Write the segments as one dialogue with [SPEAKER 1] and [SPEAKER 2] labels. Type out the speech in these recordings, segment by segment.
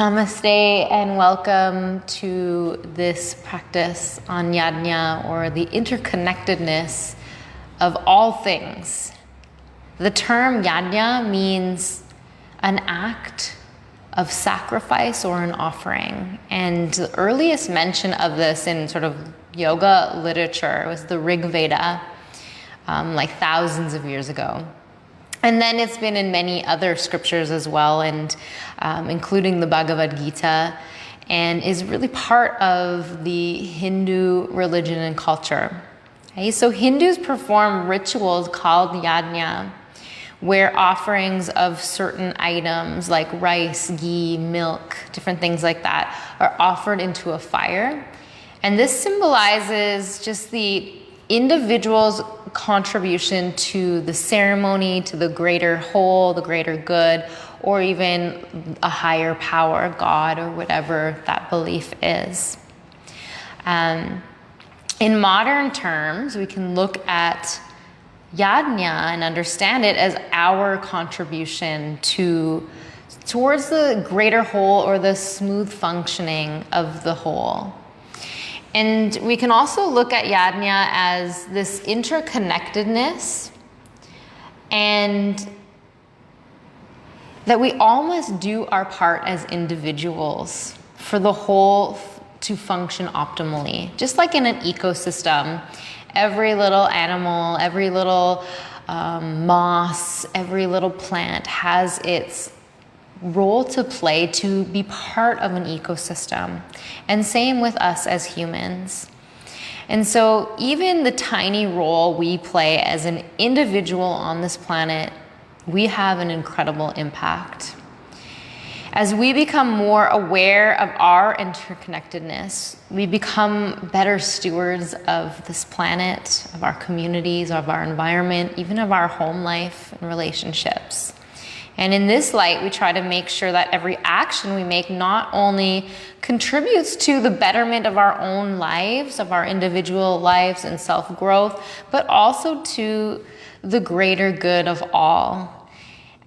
[SPEAKER 1] Namaste and welcome to this practice on Yajna, or the interconnectedness of all things. The term Yajna means an act of sacrifice or an offering. And the earliest mention of this in sort of yoga literature was the Rig Veda, like thousands of years ago. And then it's been in many other scriptures as well, and including the Bhagavad Gita, and is really part of the Hindu religion and culture. Okay? So Hindus perform rituals called Yajna, where offerings of certain items like rice, ghee, milk, different things like that are offered into a fire. And this symbolizes just the individual's contribution to the ceremony, to the greater whole, the greater good, or even a higher power, God, or whatever that belief is. In modern terms, we can look at Yajna and understand it as our contribution towards the greater whole, or the smooth functioning of the whole. And we can also look at Yajna as this interconnectedness, and that we all must do our part as individuals for the whole to function optimally. Just like in an ecosystem, every little animal, every little moss, every little plant has its role to play to be part of an ecosystem. And same with us as humans. And so even the tiny role we play as an individual on this planet, we have an incredible impact. As we become more aware of our interconnectedness, we become better stewards of this planet, of our communities, of our environment, even of our home life and relationships. And in this light, we try to make sure that every action we make not only contributes to the betterment of our own lives, of our individual lives and self-growth, but also to the greater good of all.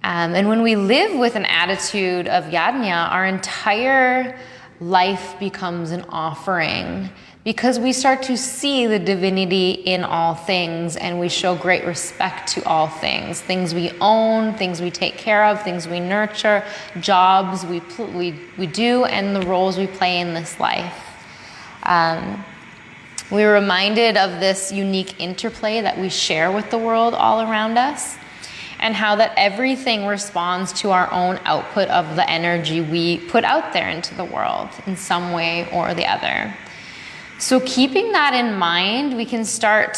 [SPEAKER 1] And when we live with an attitude of Yajna, our entire life becomes an offering, because we start to see the divinity in all things, and we show great respect to all things. Things we own, things we take care of, things we nurture, jobs we do, and the roles we play in this life. We're reminded of this unique interplay that we share with the world all around us, and how that everything responds to our own output of the energy we put out there into the world in some way or the other. So keeping that in mind, we can start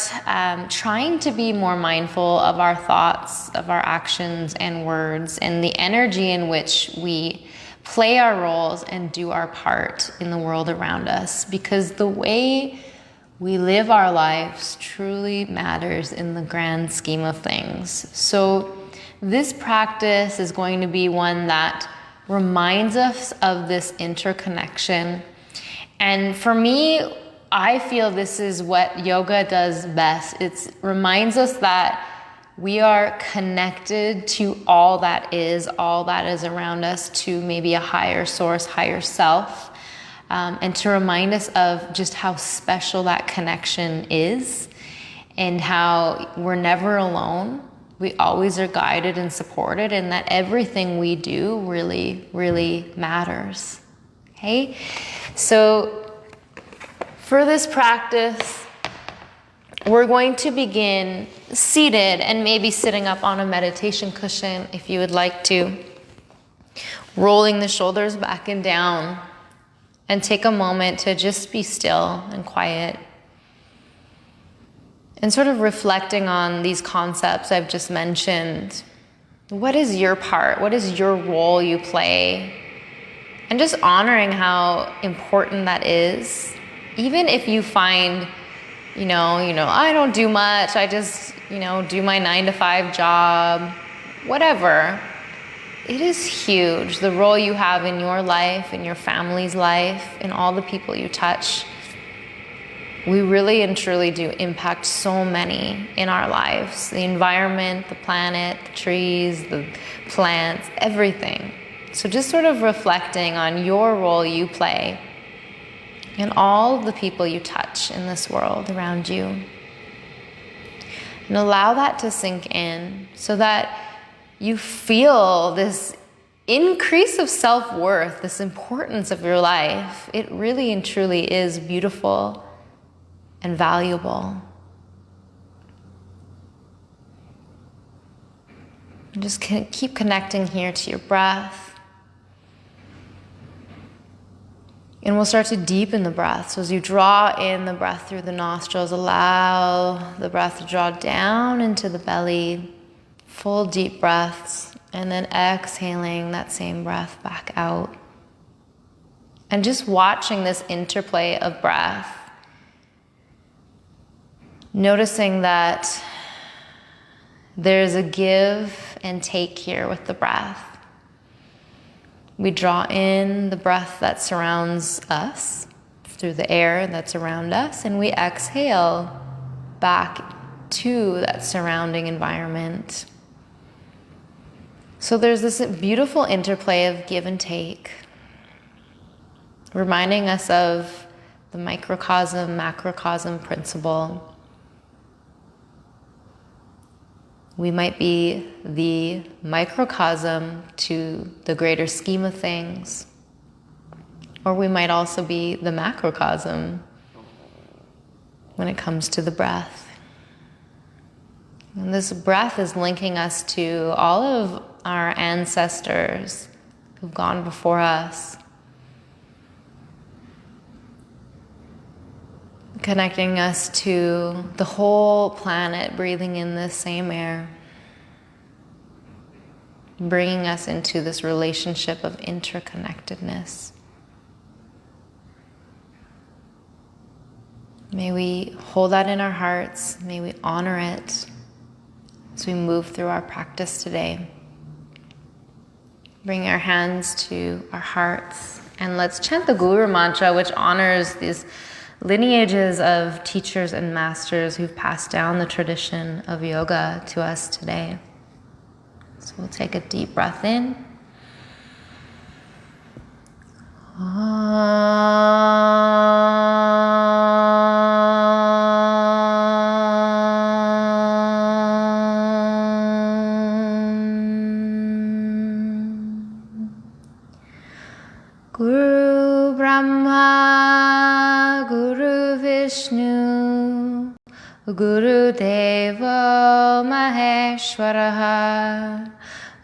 [SPEAKER 1] trying to be more mindful of our thoughts, of our actions and words, and the energy in which we play our roles and do our part in the world around us. Because the way we live our lives truly matters in the grand scheme of things. So this practice is going to be one that reminds us of this interconnection. And for me, I feel this is what yoga does best. It reminds us that we are connected to all that is around us, to maybe a higher source, higher self, and to remind us of just how special that connection is, and how we're never alone. We always are guided and supported, and that everything we do really, really matters. Okay? So for this practice, we're going to begin seated, and maybe sitting up on a meditation cushion if you would like to, rolling the shoulders back and down, and take a moment to just be still and quiet, and sort of reflecting on these concepts I've just mentioned. What is your part? What is your role you play? And just honoring how important that is. Even if you find, I don't do much, I just, do my 9-to-5 job, whatever. It is huge, the role you have in your life, in your family's life, in all the people you touch. We really and truly do impact so many in our lives. The environment, the planet, the trees, the plants, everything. So just sort of reflecting on your role you play and all of the people you touch in this world around you. And allow that to sink in so that you feel this increase of self-worth, this importance of your life. It really and truly is beautiful and valuable. And just keep connecting here to your breath. And we'll start to deepen the breath. So as you draw in the breath through the nostrils, allow the breath to draw down into the belly, full deep breaths, and then exhaling that same breath back out. And just watching this interplay of breath, noticing that there's a give and take here with the breath. We draw in the breath that surrounds us through the air that's around us, and we exhale back to that surrounding environment. So there's this beautiful interplay of give and take, reminding us of the microcosm, macrocosm principle. We might be the microcosm to the greater scheme of things, or we might also be the macrocosm when it comes to the breath. And this breath is linking us to all of our ancestors who've gone before us, connecting us to the whole planet, breathing in this same air, bringing us into this relationship of interconnectedness. May we hold that in our hearts. May we honor it as we move through our practice today. Bring our hands to our hearts, and let's chant the Guru Mantra, which honors these lineages of teachers and masters who've passed down the tradition of yoga to us today. So we'll take a deep breath in. Guru Brahma, Guru Vishnu, Guru Deva Maheshwaraha,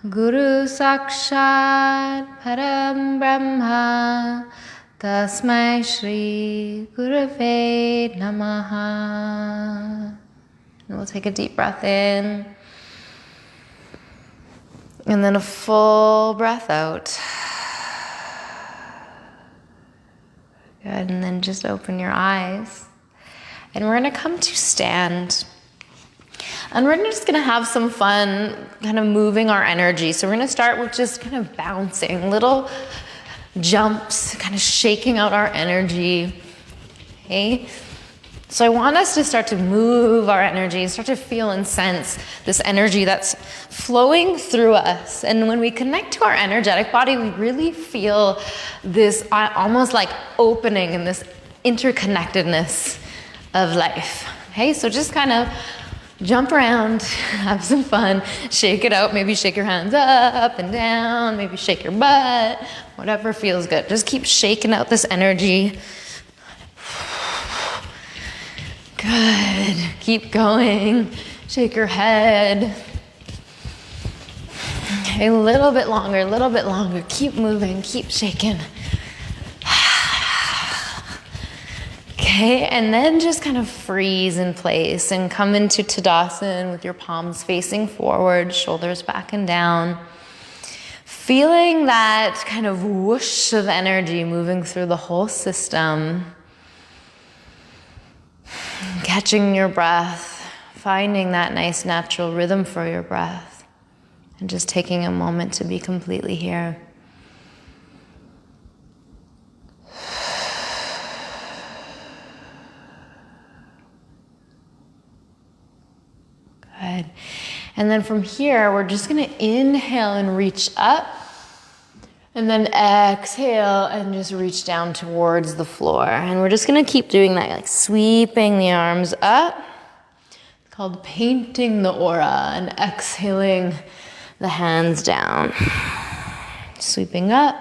[SPEAKER 1] Guru Sakshat Param Brahma, Tasmai Shri Gurave Namaha. And we'll take a deep breath in, and then a full breath out. Good, and then just open your eyes. And we're gonna come to stand. And we're just gonna have some fun kind of moving our energy. So we're gonna start with just kind of bouncing, little jumps, kind of shaking out our energy, okay? So I want us to start to move our energy, start to feel and sense this energy that's flowing through us. And when we connect to our energetic body, we really feel this almost like opening and this interconnectedness of life. Okay, so just kind of jump around, have some fun, shake it out, maybe shake your hands up and down, maybe shake your butt, whatever feels good. Just keep shaking out this energy. Good. Keep going. Shake your head. Okay, a little bit longer, a little bit longer. Keep moving, keep shaking. Okay, and then just kind of freeze in place and come into Tadasana with your palms facing forward, shoulders back and down. Feeling that kind of whoosh of energy moving through the whole system. Catching your breath, finding that nice natural rhythm for your breath, and just taking a moment to be completely here. Good. And then from here, we're just going to inhale and reach up. And then exhale and just reach down towards the floor. And we're just gonna keep doing that, like sweeping the arms up. It's called painting the aura, and exhaling the hands down. Sweeping up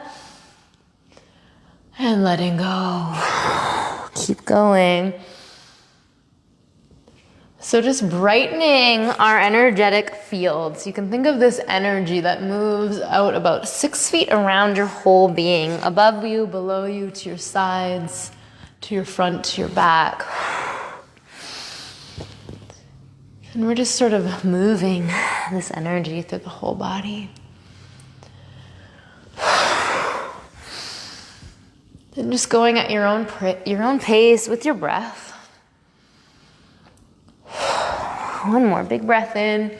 [SPEAKER 1] and letting go. Keep going. So just brightening our energetic fields. You can think of this energy that moves out about 6 feet around your whole being, above you, below you, to your sides, to your front, to your back. And we're just sort of moving this energy through the whole body. And just going at your own pace with your breath. One more big breath in.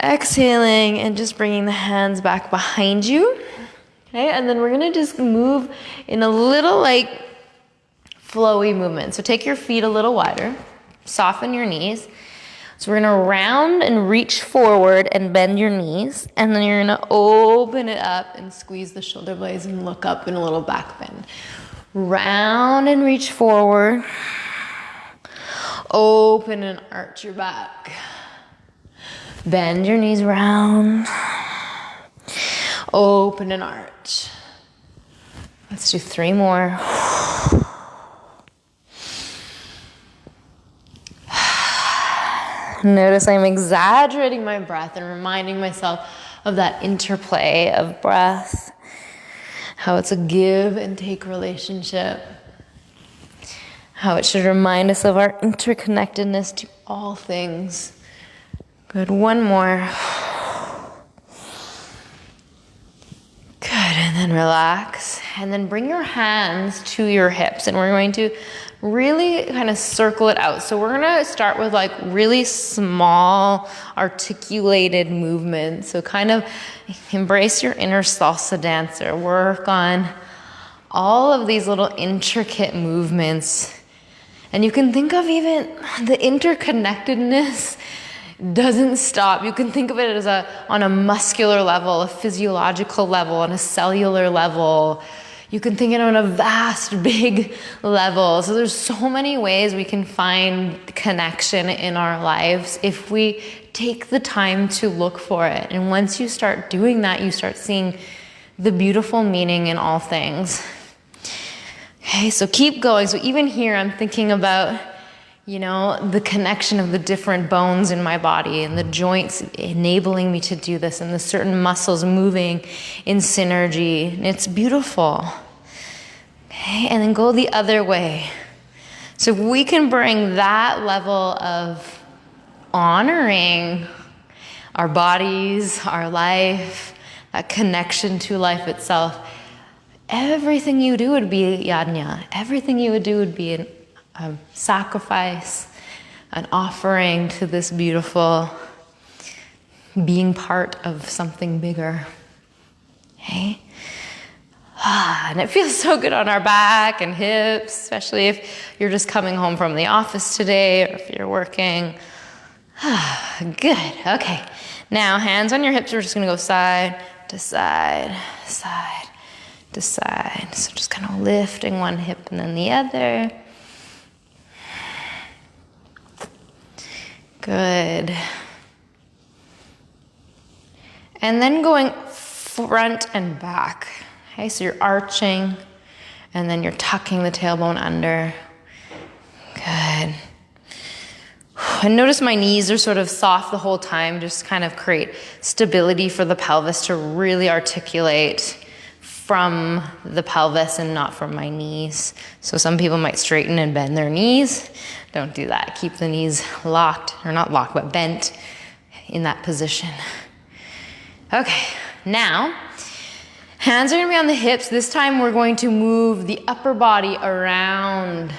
[SPEAKER 1] Exhaling and just bringing the hands back behind you. Okay, and then we're gonna just move in a little like flowy movement. So take your feet a little wider, soften your knees. So we're gonna round and reach forward and bend your knees, and then you're gonna open it up and squeeze the shoulder blades and look up in a little back bend. Round and reach forward. Open and arch your back. Bend your knees round. Open and arch. Let's do 3 more. Notice I'm exaggerating my breath and reminding myself of that interplay of breath, how it's a give and take relationship, how it should remind us of our interconnectedness to all things. Good, 1 more. Good, and then relax. And then bring your hands to your hips, and we're going to really kind of circle it out. So we're gonna start with like really small articulated movements. So kind of embrace your inner salsa dancer. Work on all of these little intricate movements. And you can think of even the interconnectedness doesn't stop. You can think of it as on a muscular level, a physiological level, on a cellular level. You can think it on a vast, big level. So there's so many ways we can find connection in our lives if we take the time to look for it. And once you start doing that, you start seeing the beautiful meaning in all things. Okay, so keep going. So even here, I'm thinking about, the connection of the different bones in my body and the joints enabling me to do this and the certain muscles moving in synergy. And it's beautiful. Okay, and then go the other way. So if we can bring that level of honoring our bodies, our life, that connection to life itself, everything you do would be yajna. Everything you would do would be a sacrifice, an offering to this beautiful being part of something bigger. Okay? And it feels so good on our back and hips, especially if you're just coming home from the office today or if you're working. Good. Okay. Now, hands on your hips. We're just going to go side to side, side to side. So just kind of lifting one hip and then the other. Good. And then going front and back. Okay, so you're arching and then you're tucking the tailbone under. Good. And notice my knees are sort of soft the whole time, just kind of create stability for the pelvis to really articulate from the pelvis and not from my knees. So some people might straighten and bend their knees. Don't do that. Keep the knees locked, or not locked, but bent in that position. Okay, now, hands are gonna be on the hips. This time we're going to move the upper body around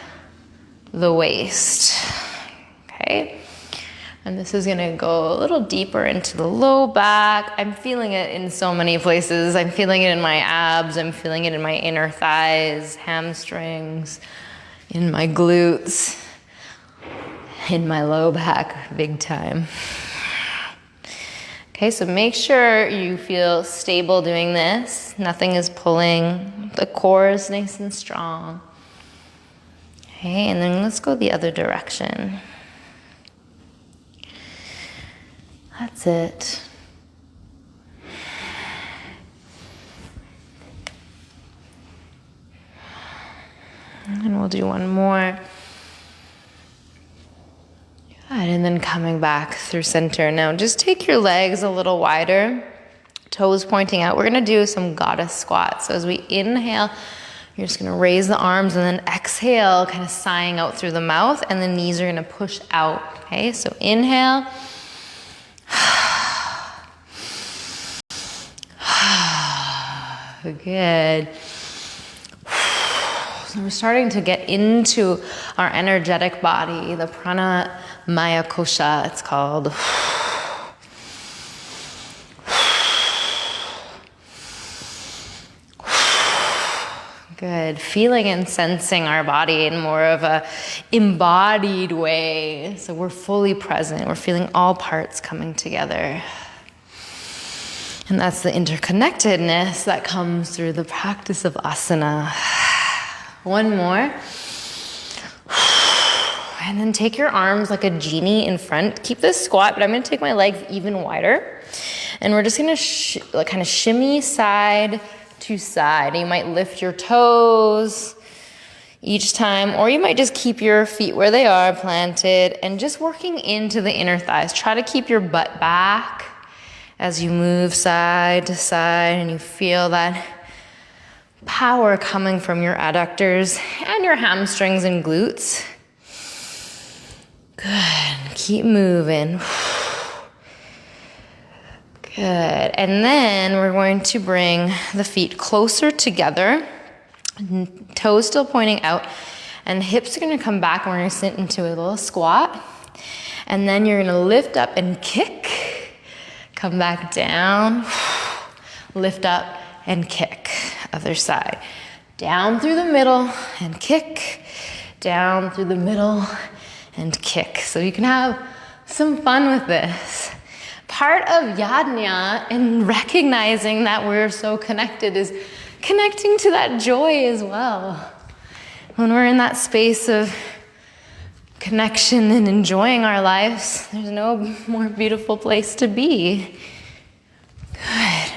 [SPEAKER 1] the waist. Okay? And this is gonna go a little deeper into the low back. I'm feeling it in so many places. I'm feeling it in my abs. I'm feeling it in my inner thighs, hamstrings, in my glutes, in my low back, big time. Okay, so make sure you feel stable doing this. Nothing is pulling. The core is nice and strong. Okay, and then let's go the other direction. That's it. And we'll do one more. Good, and then coming back through center. Now just take your legs a little wider, toes pointing out. We're gonna do some goddess squats. So as we inhale, you're just gonna raise the arms and then exhale, kind of sighing out through the mouth, and the knees are gonna push out, okay? So inhale. Good. So we're starting to get into our energetic body, the Pancha Kosha, it's called. Good. Feeling and sensing our body in more of a embodied way. So we're fully present. We're feeling all parts coming together. And that's the interconnectedness that comes through the practice of asana. One more. And then take your arms like a genie in front. Keep this squat, but I'm gonna take my legs even wider. And we're just gonna kind of shimmy side to side. You might lift your toes each time, or you might just keep your feet where they are, planted, and just working into the inner thighs. Try to keep your butt back as you move side to side, and you feel that power coming from your adductors and your hamstrings and glutes. Good. Keep moving. Good. And then we're going to bring the feet closer together, toes still pointing out, and hips are going to come back, and we're going to sit into a little squat. And then you're going to lift up and kick. Come back down. Lift up and kick. Other side. Down through the middle and kick. Down through the middle and kick. So you can have some fun with this. Part of Yajna and recognizing that we're so connected is connecting to that joy as well. When we're in that space of connection and enjoying our lives, there's no more beautiful place to be. Good.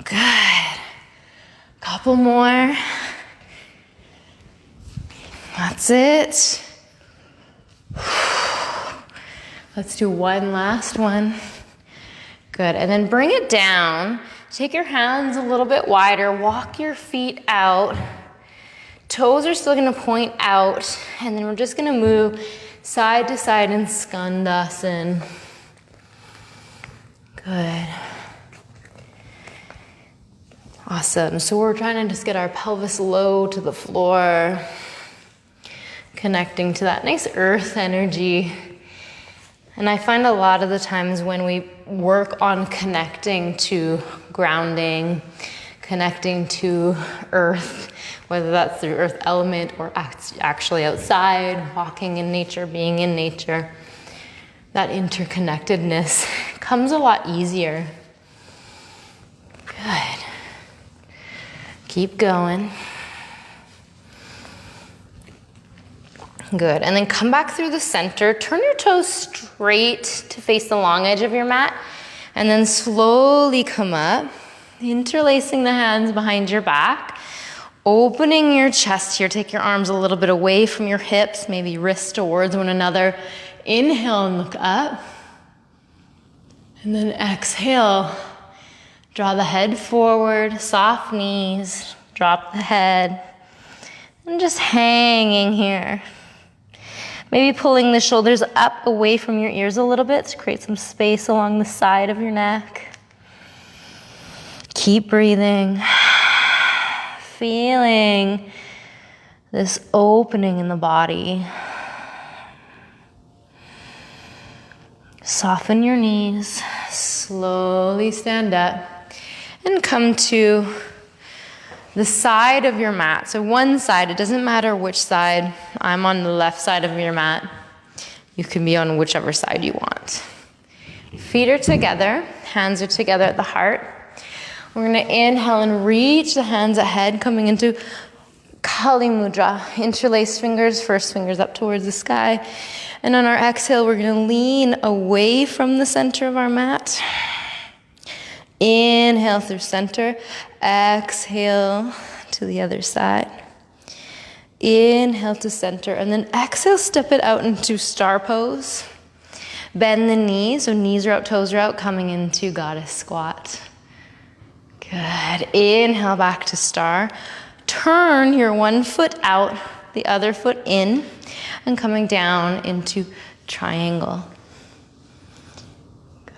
[SPEAKER 1] Good. Couple more. That's it. Let's do one last one. Good, and then bring it down. Take your hands a little bit wider. Walk your feet out. Toes are still gonna point out. And then we're just gonna move side to side in skandasana. Good. Awesome, so we're trying to just get our pelvis low to the floor, connecting to that nice earth energy. And I find a lot of the times when we work on connecting to grounding, connecting to earth, whether that's through earth element or actually outside, walking in nature, being in nature, that interconnectedness comes a lot easier. Good. Keep going. Good, and then come back through the center. Turn your toes straight to face the long edge of your mat, and then slowly come up, interlacing the hands behind your back, opening your chest here. Take your arms a little bit away from your hips, maybe wrists towards one another. Inhale and look up, and then exhale. Draw the head forward, soft knees, drop the head, and just hanging here. Maybe pulling the shoulders up away from your ears a little bit to create some space along the side of your neck. Keep breathing. Feeling this opening in the body. Soften your knees. Slowly stand up and come to the side of your mat. So one side, it doesn't matter which side. I'm on the left side of your mat. You can be on whichever side you want. Feet are together, hands are together at the heart. We're gonna inhale and reach the hands ahead, coming into Kali Mudra. Interlace fingers, first fingers up towards the sky. And on our exhale, we're gonna lean away from the center of our mat. Inhale through center, exhale to the other side. Inhale to center, and then exhale, step it out into star pose. Bend the knees, so knees are out, toes are out, coming into goddess squat. Good. Inhale back to star. Turn your one foot out, the other foot in, and coming down into triangle.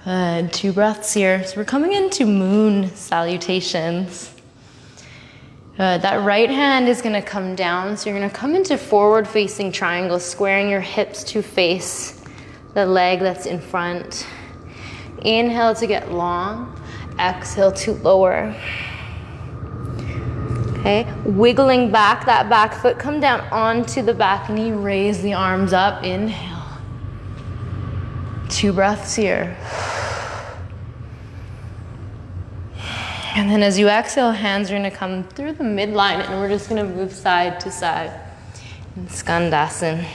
[SPEAKER 1] Good. 2 breaths here. So we're coming into moon salutations. Good. That right hand is going to come down. So you're going to come into forward facing triangle, squaring your hips to face the leg that's in front. Inhale to get long. Exhale to lower. Okay. Wiggling back, that back foot, come down onto the back knee, raise the arms up. Inhale. 2 breaths here. And then as you exhale, hands are going to come through the midline, and we're just going to move side to side in Skandasana.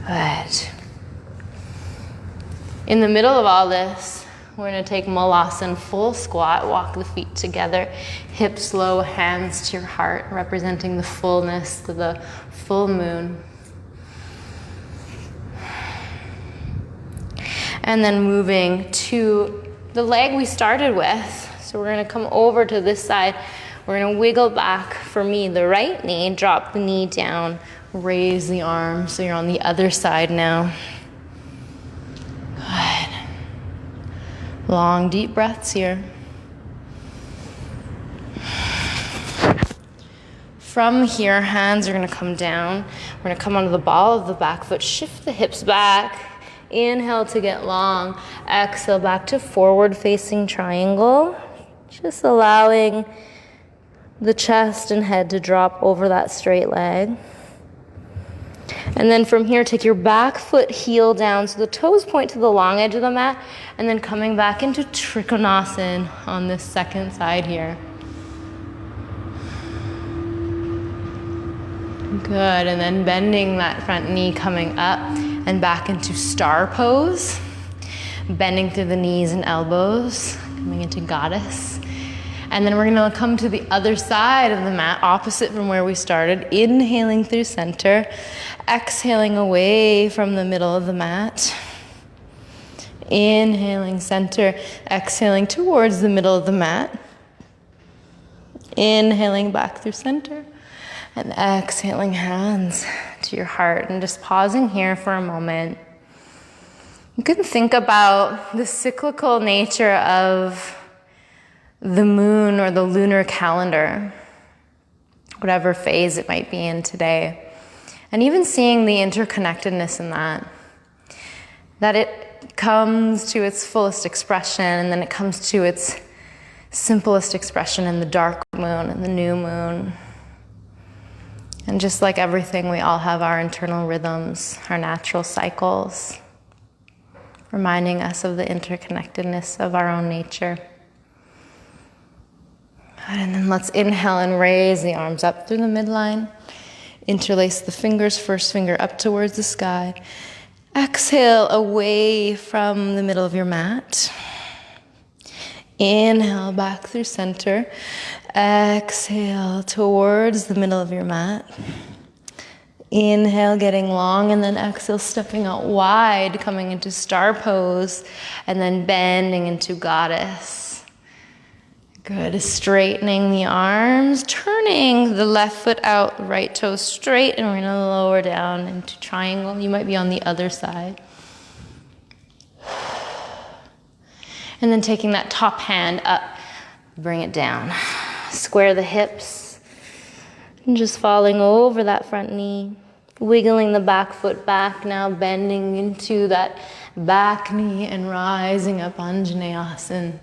[SPEAKER 1] Good. In the middle of all this, we're going to take Malasana, full squat, walk the feet together, hips low, hands to your heart, representing the fullness, the full moon. And then moving to the leg we started with. So we're going to come over to this side. We're going to wiggle back, for me, the right knee, drop the knee down, raise the arm, so you're on the other side now. Good. Long, deep breaths here. From here, hands are going to come down. We're going to come onto the ball of the back foot, shift the hips back. Inhale to get long. Exhale back to forward facing triangle. Just allowing the chest and head to drop over that straight leg. And then from here, take your back foot heel down so the toes point to the long edge of the mat, and then coming back into Trikonasana on this second side here. Good, and then bending that front knee, coming up and back into star pose. Bending through the knees and elbows, coming into goddess. And then we're gonna come to the other side of the mat, opposite from where we started. Inhaling through center, exhaling away from the middle of the mat. Inhaling center, exhaling towards the middle of the mat. Inhaling back through center. And exhaling hands to your heart, and just pausing here for a moment. You can think about the cyclical nature of the moon or the lunar calendar, whatever phase it might be in today. And even seeing the interconnectedness in that it comes to its fullest expression, and then it comes to its simplest expression in the dark moon and the new moon. And just like everything, we all have our internal rhythms, our natural cycles, reminding us of the interconnectedness of our own nature. And then let's inhale and raise the arms up through the midline. Interlace the fingers, first finger up towards the sky. Exhale away from the middle of your mat. Inhale back through center. Exhale towards the middle of your mat. Inhale, getting long, and then exhale, stepping out wide, coming into star pose, and then bending into goddess. Good. Straightening the arms, turning the left foot out, right toe straight, and we're going to lower down into triangle. You might be on the other side. And then taking that top hand up, bring it down. Square the hips, and just falling over that front knee. Wiggling the back foot back, now bending into that back knee and rising up Anjaneyasana.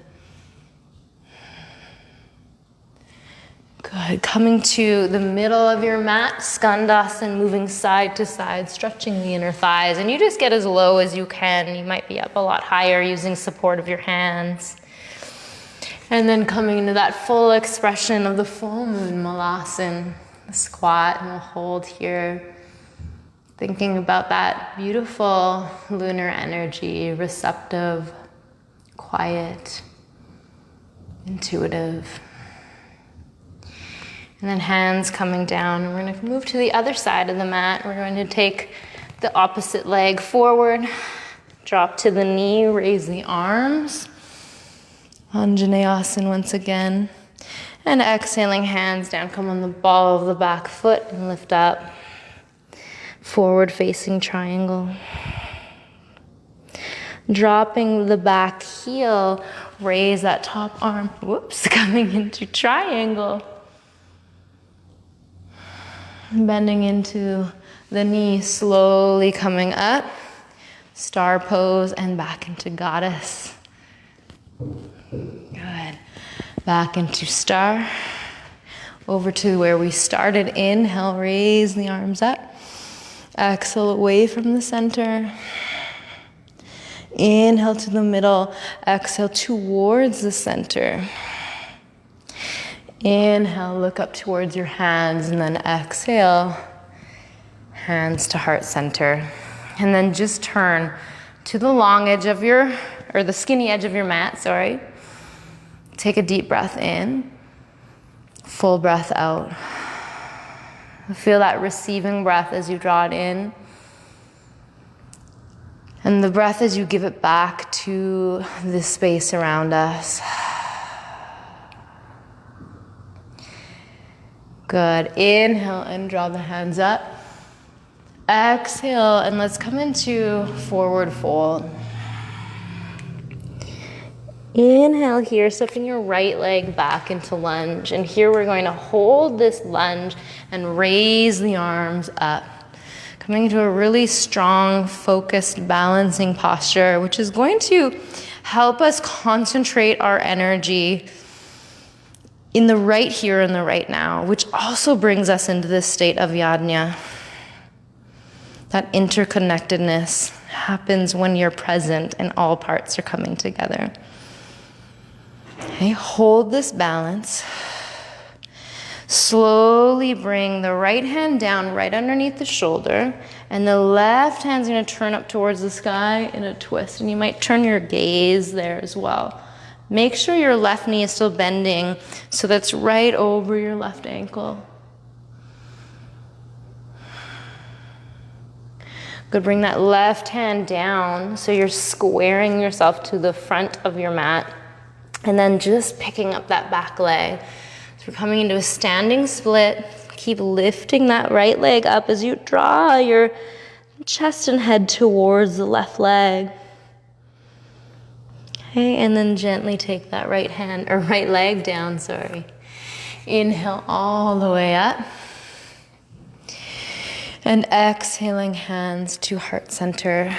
[SPEAKER 1] Good. Coming to the middle of your mat, Skandasana, moving side to side, stretching the inner thighs. And you just get as low as you can. You might be up a lot higher using support of your hands. And then coming into that full expression of the full moon Malasana, the squat, and we'll hold here. Thinking about that beautiful lunar energy, receptive, quiet, intuitive. And then hands coming down. We're going to move to the other side of the mat. We're going to take the opposite leg forward, drop to the knee, raise the arms. Anjaneyasana once again. And exhaling, hands down, come on the ball of the back foot and lift up. Forward facing triangle. Dropping the back heel, raise that top arm. Whoops, coming into triangle. Bending into the knee, slowly coming up. Star pose and back into goddess. Good. Back into star. Over to where we started. Inhale, raise the arms up. Exhale away from the center. Inhale to the middle. Exhale towards the center. Inhale, look up towards your hands, and then exhale, hands to heart center. And then just turn to the long edge of the skinny edge of your mat, sorry. Take a deep breath in, full breath out. Feel that receiving breath as you draw it in. And the breath as you give it back to the space around us. Good. Inhale and draw the hands up. Exhale, and let's come into forward fold. Inhale here, stepping your right leg back into lunge. And here we're going to hold this lunge and raise the arms up. Coming into a really strong, focused, balancing posture, which is going to help us concentrate our energy in the right here and the right now, which also brings us into this state of Yajna. That interconnectedness happens when you're present and all parts are coming together. Okay, hold this balance. Slowly bring the right hand down right underneath the shoulder, and the left hand's going to turn up towards the sky in a twist, and you might turn your gaze there as well. Make sure your left knee is still bending so that's right over your left ankle. Good, bring that left hand down so you're squaring yourself to the front of your mat, and then just picking up that back leg. So we're coming into a standing split. Keep lifting that right leg up as you draw your chest and head towards the left leg. Okay, and then gently take that right leg down, Inhale all the way up. And exhaling, hands to heart center.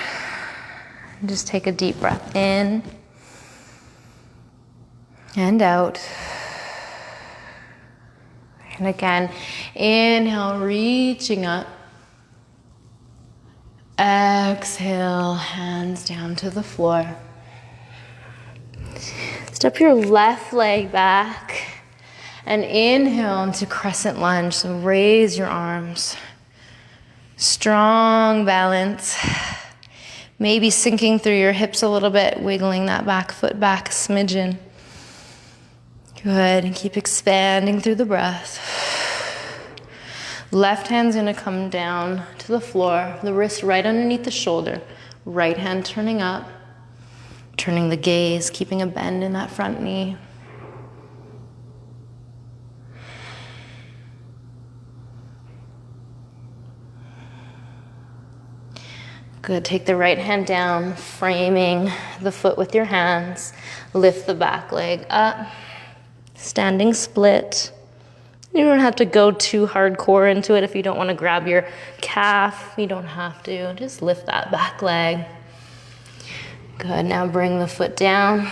[SPEAKER 1] Just take a deep breath in and out. And again, inhale, reaching up. Exhale, hands down to the floor. Step your left leg back and inhale into crescent lunge. So raise your arms. Strong balance. Maybe sinking through your hips a little bit, wiggling that back foot back a smidgen. Good, and keep expanding through the breath. Left hand's gonna come down to the floor, the wrist right underneath the shoulder. Right hand turning up, turning the gaze, keeping a bend in that front knee. Good, take the right hand down, framing the foot with your hands. Lift the back leg up. Standing split. You don't have to go too hardcore into it if you don't want to grab your calf. You don't have to. Just lift that back leg. Good. Now bring the foot down.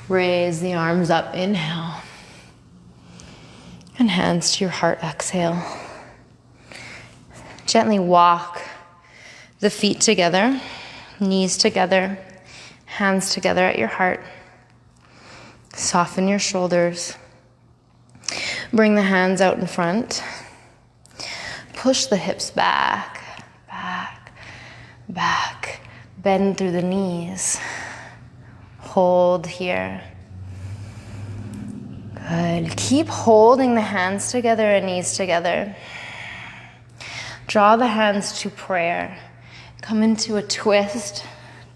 [SPEAKER 1] Raise the arms up. Inhale. And hands to your heart, exhale. Gently walk the feet together, knees together, hands together at your heart. Soften your shoulders. Bring the hands out in front. Push the hips back, back, back. Bend through the knees. Hold here. Good. Keep holding the hands together and knees together. Draw the hands to prayer. Come into a twist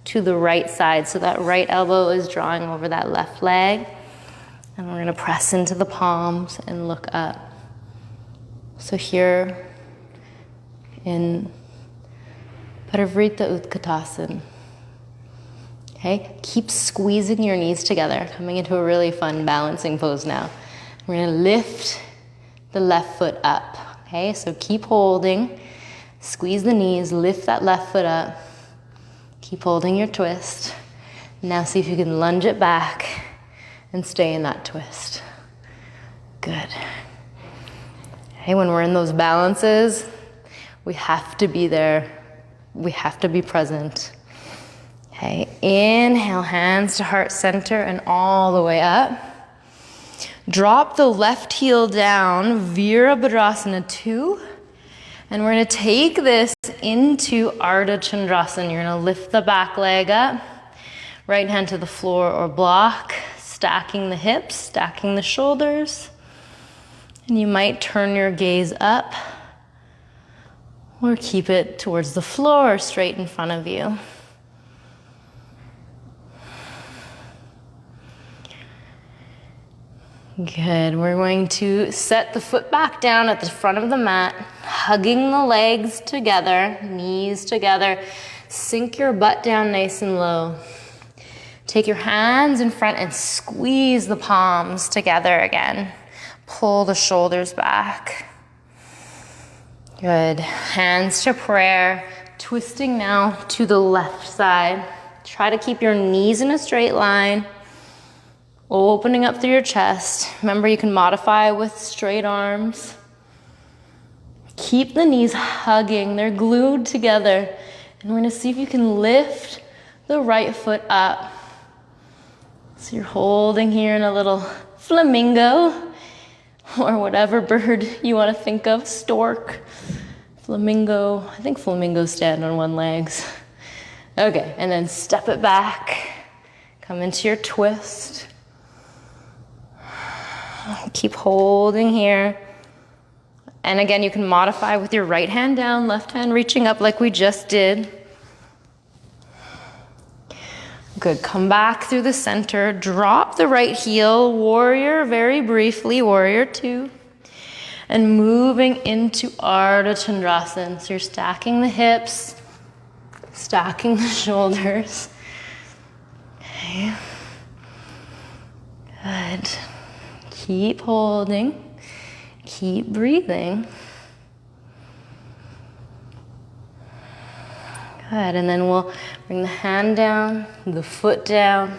[SPEAKER 1] to the right side. So that right elbow is drawing over that left leg. And we're going to press into the palms and look up. So here in Parivrita Utkatasana. Okay, keep squeezing your knees together, coming into a really fun balancing pose now. We're gonna lift the left foot up. Okay, so keep holding, squeeze the knees, lift that left foot up. Keep holding your twist. Now see if you can lunge it back and stay in that twist. Good. Okay, when we're in those balances, we have to be there. We have to be present. Okay, inhale, hands to heart center and all the way up. Drop the left heel down, Virabhadrasana 2. And we're gonna take this into Ardha Chandrasana. You're gonna lift the back leg up, right hand to the floor or block, stacking the hips, stacking the shoulders. And you might turn your gaze up or keep it towards the floor, straight in front of you. Good, we're going to set the foot back down at the front of the mat, hugging the legs together, knees together. Sink your butt down nice and low. Take your hands in front and squeeze the palms together again. Pull the shoulders back. Good, hands to prayer. Twisting now to the left side. Try to keep your knees in a straight line. Opening up through your chest. Remember, you can modify with straight arms. Keep the knees hugging. They're glued together. And we're going to see if you can lift the right foot up. So you're holding here in a little flamingo or whatever bird you want to think of. Stork, flamingo. I think flamingos stand on one leg. Okay, and then step it back. Come into your twist. Keep holding here. And again, you can modify with your right hand down, left hand reaching up like we just did. Good, come back through the center. Drop the right heel, warrior, very briefly, warrior 2. And moving into Ardha Chandrasana. So you're stacking the hips, stacking the shoulders. Okay. Good. Keep holding, keep breathing. Good, and then we'll bring the hand down, the foot down.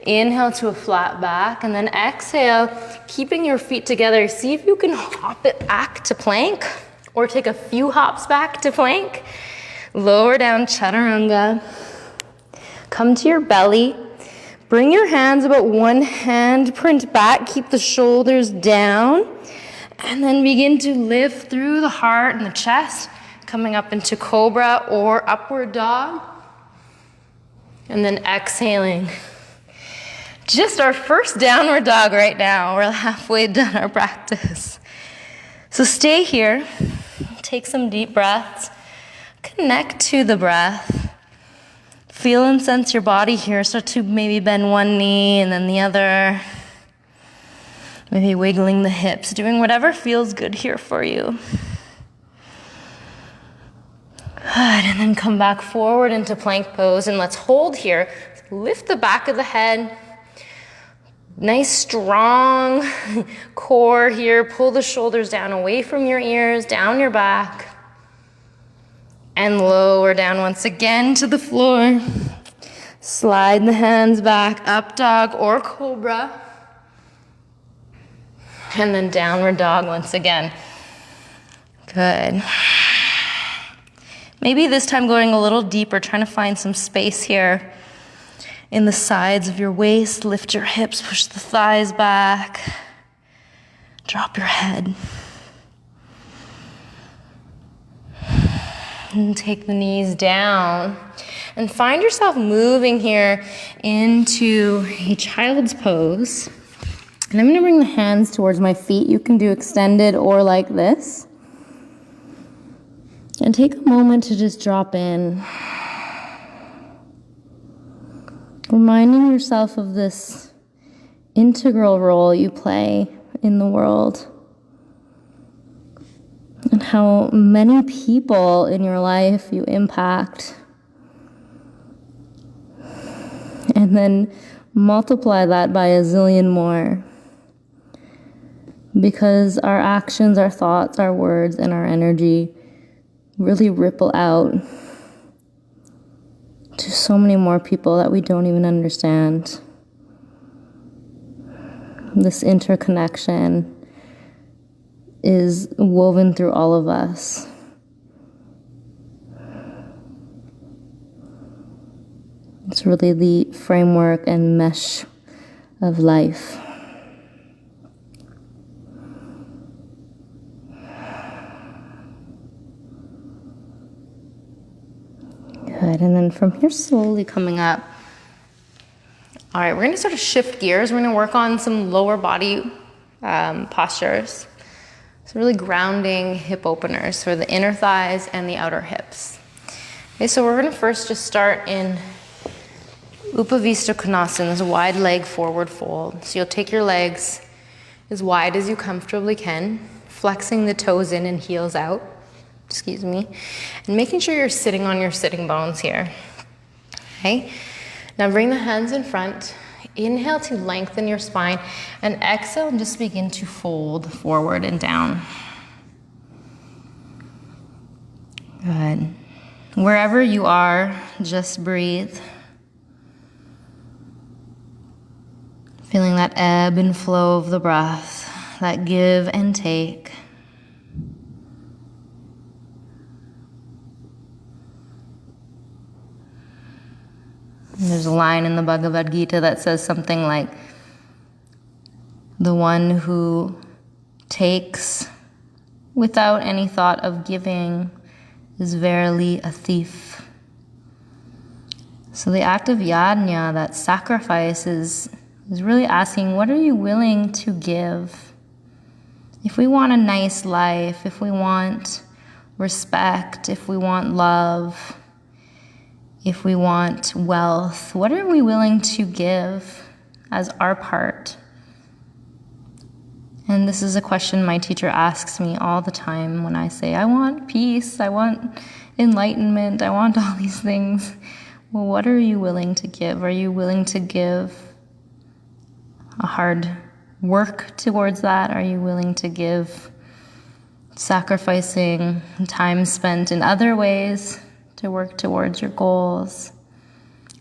[SPEAKER 1] Inhale to a flat back, and then exhale, keeping your feet together. See if you can hop it back to plank, or take a few hops back to plank. Lower down, chaturanga. Come to your belly. Bring your hands about one hand print back, keep the shoulders down, and then begin to lift through the heart and the chest, coming up into cobra or upward dog. And then exhaling. Just our first downward dog right now. We're halfway done our practice. So stay here, take some deep breaths, connect to the breath. Feel and sense your body here. Start to maybe bend one knee and then the other. Maybe wiggling the hips, doing whatever feels good here for you. Good, and then come back forward into plank pose, and let's hold here. Lift the back of the head. Nice strong core here. Pull the shoulders down away from your ears, down your back. And lower down once again to the floor. Slide the hands back, up dog or cobra. And then downward dog once again. Good. Maybe this time going a little deeper, trying to find some space here in the sides of your waist. Lift your hips, push the thighs back. Drop your head. And take the knees down. And find yourself moving here into a child's pose. And I'm going to bring the hands towards my feet. You can do extended or like this. And take a moment to just drop in. Reminding yourself of this integral role you play in the world. And how many people in your life you impact. And then multiply that by a zillion more. Because our actions, our thoughts, our words, and our energy really ripple out to so many more people that we don't even understand. This interconnection is woven through all of us. It's really the framework and mesh of life. Good, and then from here slowly coming up. All right, we're gonna sort of shift gears. We're gonna work on some lower body postures. So really grounding hip openers for the inner thighs and the outer hips. Okay, so we're gonna first just start in Upavista Konasana, this wide leg forward fold. So you'll take your legs as wide as you comfortably can, flexing the toes in and heels out. Excuse me, and making sure you're sitting on your sitting bones here. Okay, now bring the hands in front. Inhale to lengthen your spine, and exhale and just begin to fold forward and down. Good. Wherever you are, just breathe. Feeling that ebb and flow of the breath, that give and take. There's a line in the Bhagavad Gita that says something like, the one who takes without any thought of giving is verily a thief. So the act of yajna, that sacrifice, is really asking, what are you willing to give? If we want a nice life, if we want respect, if we want love, if we want wealth, what are we willing to give as our part? And this is a question my teacher asks me all the time when I say, I want peace, I want enlightenment, I want all these things. Well, what are you willing to give? Are you willing to give a hard work towards that? Are you willing to give sacrificing time spent in other ways to work towards your goals?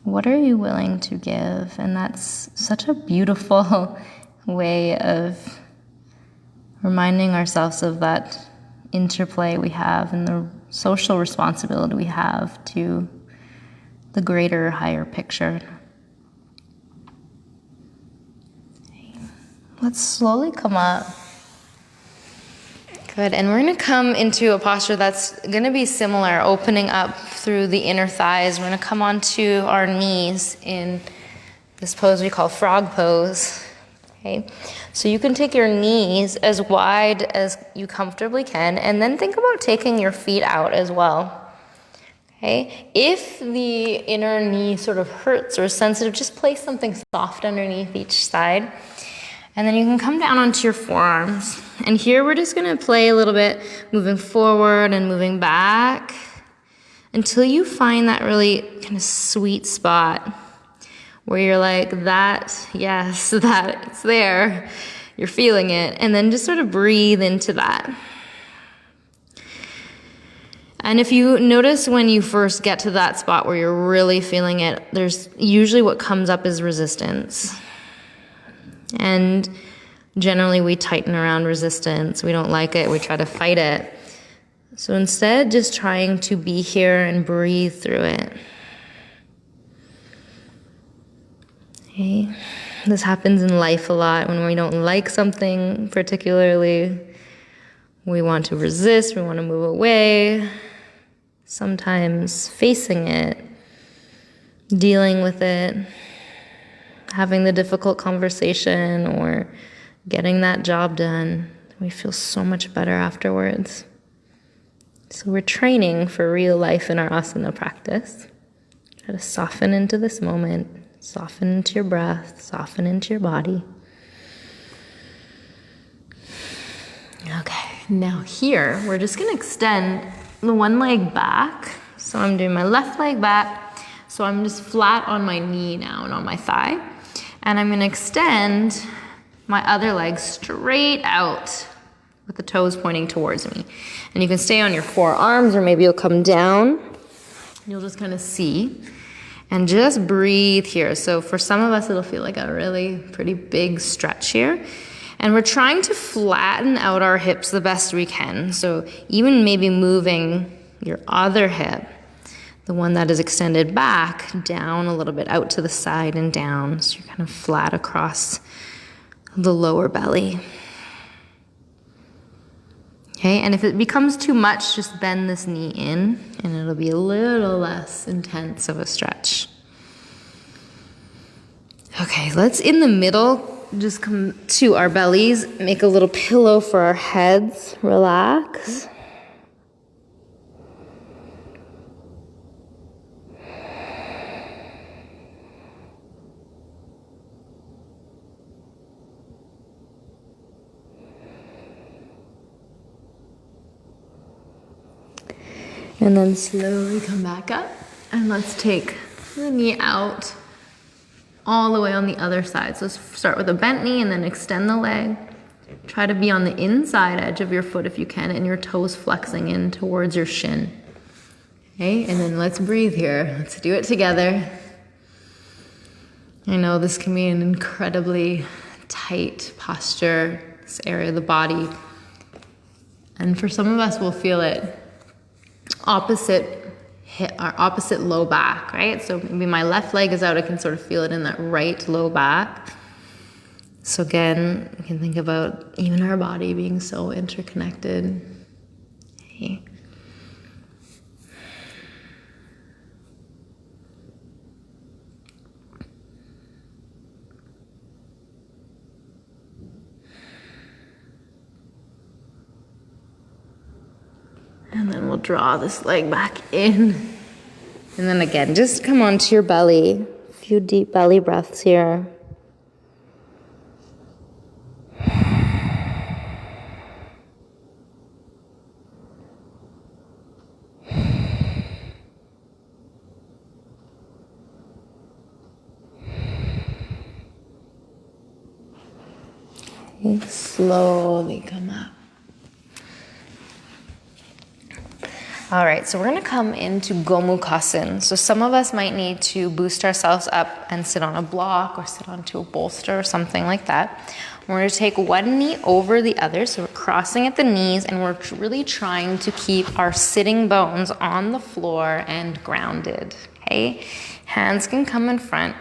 [SPEAKER 1] What are you willing to give? And that's such a beautiful way of reminding ourselves of that interplay we have and the social responsibility we have to the greater, higher picture. Let's slowly come up. Good, and we're gonna come into a posture that's gonna be similar, opening up through the inner thighs. We're gonna come onto our knees in this pose we call frog pose. Okay, so you can take your knees as wide as you comfortably can, and then think about taking your feet out as well. Okay, if the inner knee sort of hurts or is sensitive, just place something soft underneath each side. And then you can come down onto your forearms. And here we're just gonna play a little bit, moving forward and moving back until you find that really kind of sweet spot where you're like, that, yes, that, it's there. You're feeling it. And then just sort of breathe into that. And if you notice when you first get to that spot where you're really feeling it, there's usually what comes up is resistance. And Generally, we tighten around resistance. We don't like it. We try to fight it. So instead, just trying to be here and breathe through it. Okay. This happens in life a lot when we don't like something particularly. We want to resist, we want to move away. Sometimes facing it, dealing with it, having the difficult conversation or getting that job done, we feel so much better afterwards. So we're training for real life in our asana practice. Try to soften into this moment. Soften into your breath, soften into your body. Okay, now here, we're just gonna extend the one leg back. So I'm doing my left leg back. So I'm just flat on my knee now and on my thigh. And I'm gonna extend my other leg straight out with the toes pointing towards me. And you can stay on your forearms or maybe you'll come down. You'll just kind of see. And just breathe here. So for some of us, it'll feel like a really pretty big stretch here. And we're trying to flatten out our hips the best we can. So even maybe moving your other hip, the one that is extended back, down a little bit, out to the side and down. So you're kind of flat across the lower belly. Okay, and if it becomes too much, just bend this knee in and it'll be a little less intense of a stretch. Okay, let's in the middle, just come to our bellies, make a little pillow for our heads, relax. And then slowly come back up. And let's take the knee out all the way on the other side. So let's start with a bent knee and then extend the leg. Try to be on the inside edge of your foot if you can and your toes flexing in towards your shin. Okay, and then let's breathe here. Let's do it together. I know this can be an incredibly tight posture, this area of the body. And for some of us, we'll feel it opposite hip, our opposite low back, right? So maybe my left leg is out, I can sort of feel it in that right low back. So again, we can think about even our body being so interconnected. Okay. And then we'll draw this leg back in. And then again, just come onto your belly. A few deep belly breaths here. Okay, slowly come up. All right, so we're gonna come into Gomukhasana. So some of us might need to boost ourselves up and sit on a block or sit onto a bolster or something like that. We're gonna take one knee over the other, so we're crossing at the knees and we're really trying to keep our sitting bones on the floor and grounded, okay? Hands can come in front.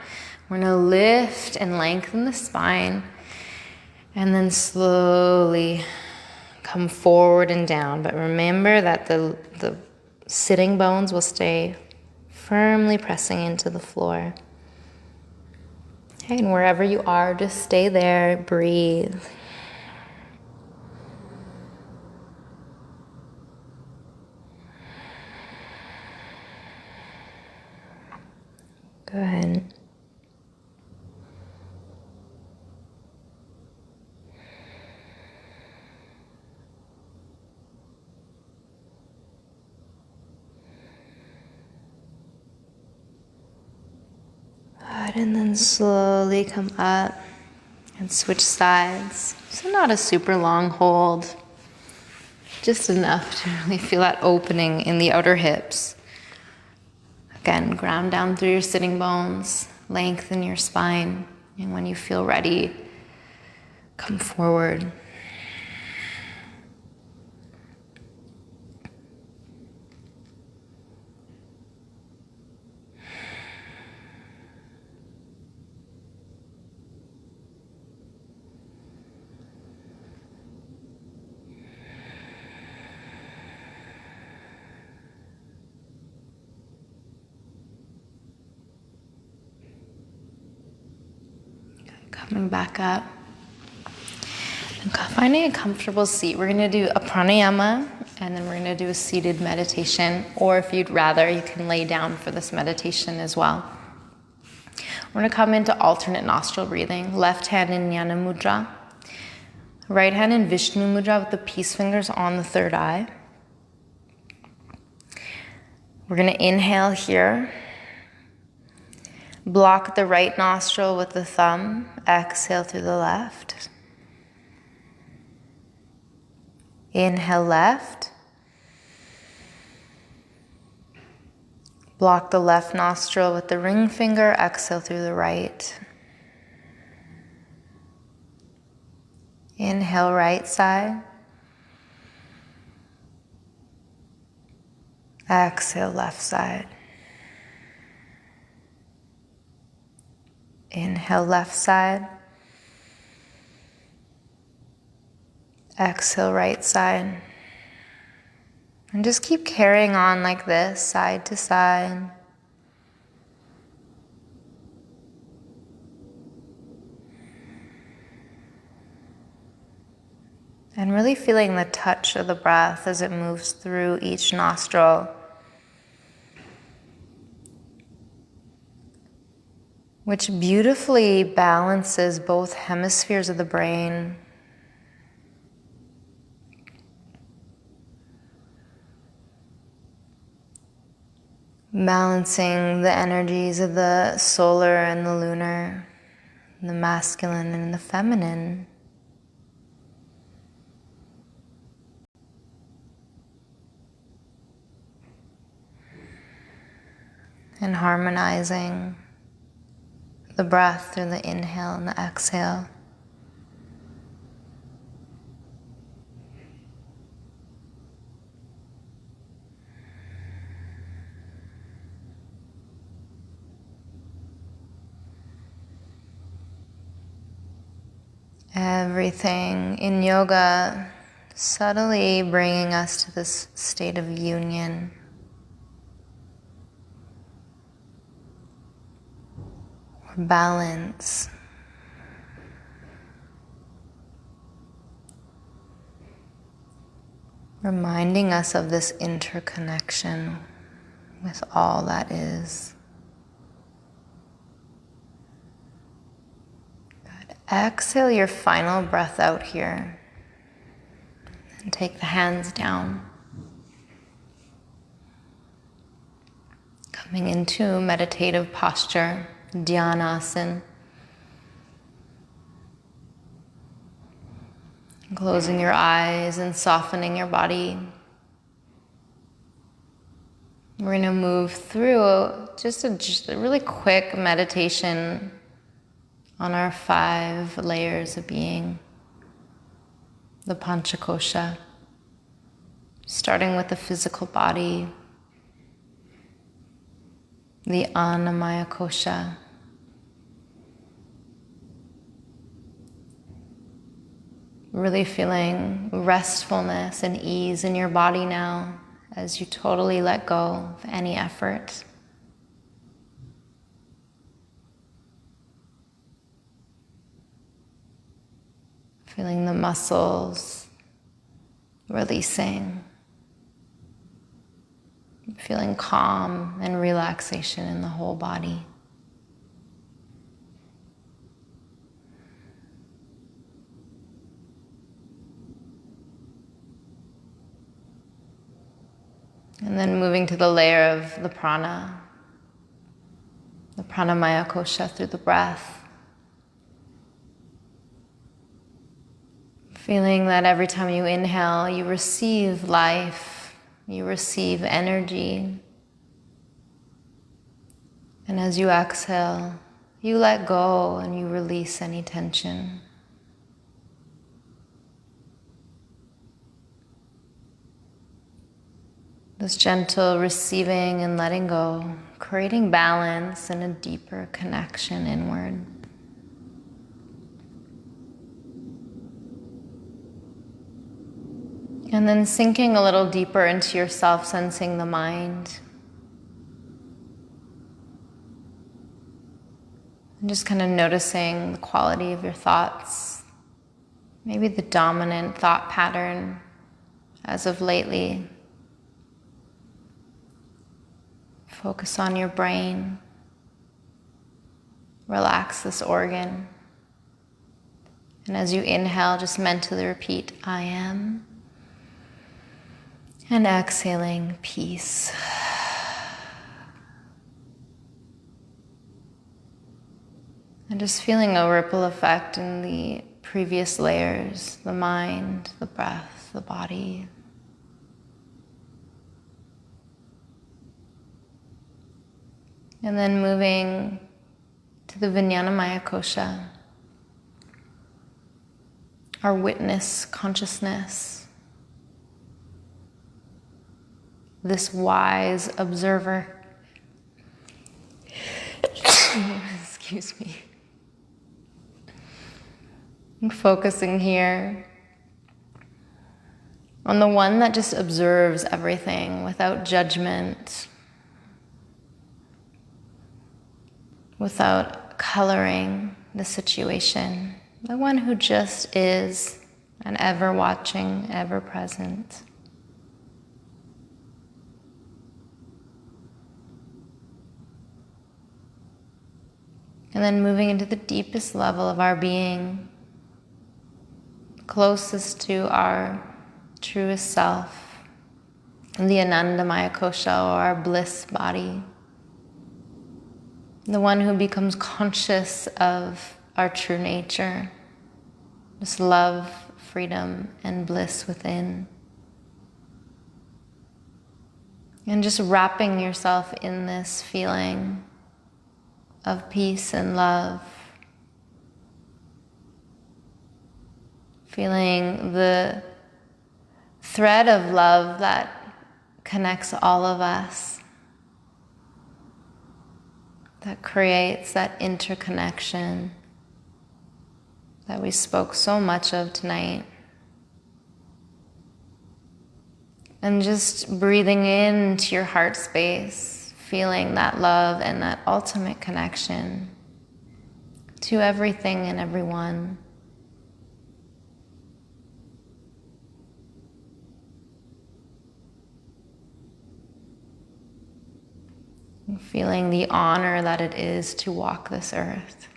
[SPEAKER 1] We're gonna lift and lengthen the spine and then slowly come forward and down, but remember that the sitting bones will stay firmly pressing into the floor. Okay, and wherever you are, just stay there, breathe. Good. And then slowly come up and switch sides. So not a super long hold, just enough to really feel that opening in the outer hips. Again, ground down through your sitting bones, lengthen your spine, and when you feel ready, Come forward. Coming back up. And finding a comfortable seat. We're going to do a pranayama, and then we're going to do a seated meditation. Or if you'd rather, you can lay down for this meditation as well. We're going to come into alternate nostril breathing. Left hand in Jnana Mudra. Right hand in Vishnu Mudra with the peace fingers on the third eye. We're going to inhale here. Block the right nostril with the thumb. Exhale through the left. Inhale left. Block the left nostril with the ring finger. Exhale through the right. Inhale right side. Exhale left side. Inhale left side. Exhale right side. And just keep carrying on like this, side to side. And really feeling the touch of the breath as it moves through each nostril, which beautifully balances both hemispheres of the brain. Balancing the energies of the solar and the lunar, the masculine and the feminine. And harmonizing the breath through the inhale and the exhale. Everything in yoga subtly bringing us to this state of union. Or balance. Reminding us of this interconnection with all that is. Exhale your final breath out here. And take the hands down. Coming into meditative posture, Dhyanasana. Closing your eyes and softening your body. We're going to move through just a really quick meditation on our 5 layers of being, the Pancha Kosha, starting with the physical body, the Annamaya Kosha, really feeling restfulness and ease in your body now as you totally let go of any effort. Feeling the muscles releasing. Feeling calm and relaxation in the whole body. And then moving to the layer of the prana, the pranamaya kosha through the breath. Feeling that every time you inhale, you receive life, you receive energy. And as you exhale, you let go and you release any tension. This gentle receiving and letting go, creating balance and a deeper connection inward. And then sinking a little deeper into yourself, sensing the mind. And just kind of noticing the quality of your thoughts. Maybe the dominant thought pattern as of lately. Focus on your brain. Relax this organ. And as you inhale, just mentally repeat, I am. And exhaling, peace. And just feeling a ripple effect in the previous layers, the mind, the breath, the body. And then moving to the Vijnanamaya Kosha, our witness consciousness. This wise observer. Excuse me. I'm focusing here on the one that just observes everything without judgment, without coloring the situation. The one who just is, and ever watching, ever present. And then moving into the deepest level of our being, closest to our truest self, the Anandamaya Kosha, or our bliss body. The one who becomes conscious of our true nature, this love, freedom, and bliss within. And just wrapping yourself in this feeling of peace and love. Feeling the thread of love that connects all of us, that creates that interconnection that we spoke so much of tonight. And just breathing into your heart space, feeling that love and that ultimate connection to everything and everyone. And feeling the honor that it is to walk this earth,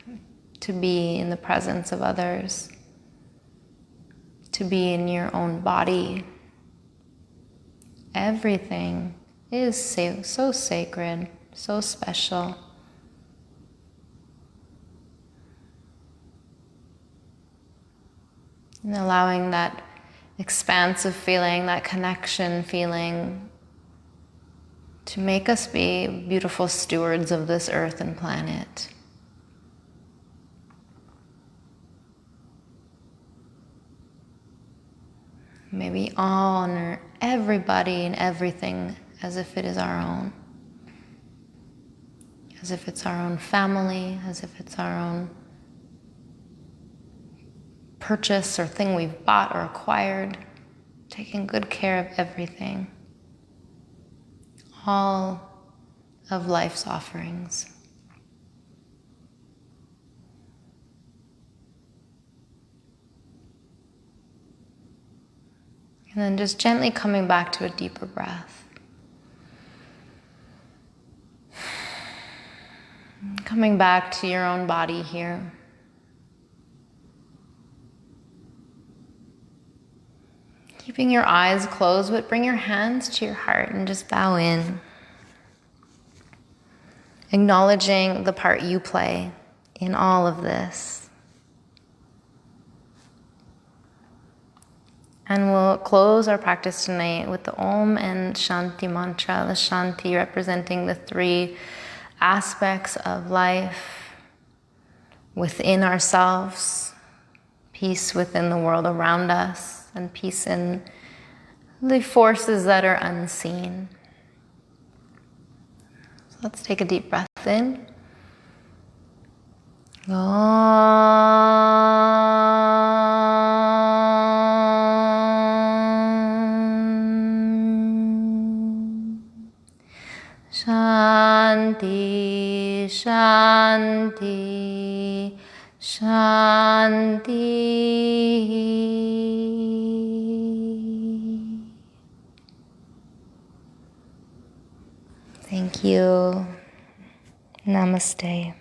[SPEAKER 1] to be in the presence of others, to be in your own body. Everything is so sacred, so special. And allowing that expansive feeling, that connection feeling, to make us be beautiful stewards of this earth and planet. May we honor everybody and everything as if it is our own. As if it's our own family, as if it's our own purchase or thing we've bought or acquired. Taking good care of everything. All of life's offerings. And then just gently coming back to a deeper breath. Coming back to your own body here. Keeping your eyes closed, but bring your hands to your heart and just bow in. Acknowledging the part you play in all of this. And we'll close our practice tonight with the Om and Shanti mantra, the Shanti representing the three aspects of life within ourselves, peace within the world around us, and peace in the forces that are unseen. So let's take a deep breath in. Shanti, Shanti, Shanti. Thank you. Namaste.